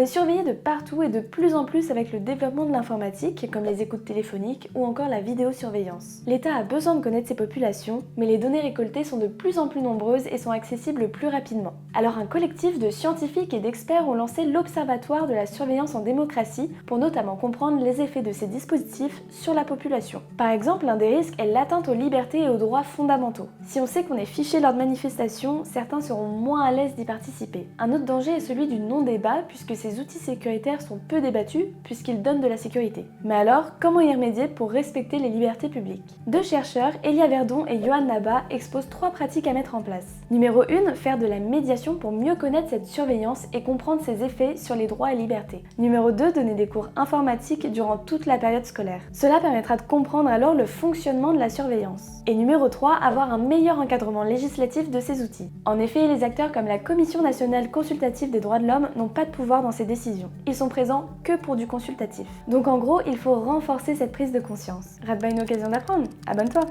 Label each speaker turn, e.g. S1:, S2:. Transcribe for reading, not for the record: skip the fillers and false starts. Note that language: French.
S1: est surveillé de partout et de plus en plus avec le développement de l'informatique, comme les écoutes téléphoniques ou encore la vidéosurveillance. L'État a besoin de connaître ses populations, mais les données récoltées sont de plus en plus nombreuses et sont accessibles plus rapidement. Alors un collectif de scientifiques et d'experts ont lancé l'Observatoire de la surveillance en démocratie pour notamment comprendre les effets de ces dispositifs sur la population. Par exemple, l'un des risques est l'atteinte aux libertés et aux droits fondamentaux. Si on sait qu'on est fiché lors de manifestations, certains seront moins à l'aise d'y participer. Un autre danger est celui du non-débat, puisque ces outils sécuritaires sont peu débattus, puisqu'ils donnent de la sécurité. Mais alors, comment y remédier pour respecter les libertés publiques? Deux chercheurs, Elia Verdon et Johan Naba, exposent 3 pratiques à mettre en place. Numéro 1, faire de la médiation pour mieux connaître cette surveillance et comprendre ses effets sur les droits et libertés. Numéro 2, donner des cours informatiques durant toute la période scolaire. Cela permettra de comprendre alors le fonctionnement de la surveillance. Et numéro 3, avoir un meilleur encadrement législatif de ces outils. En effet, les acteurs comme la Commission nationale consultative des droits de l'homme n'ont pas de pouvoir dans ces décisions. Ils sont présents que pour du consultatif. Donc en gros, il faut renforcer cette prise de conscience. Rate pas une occasion d'apprendre, abonne-toi!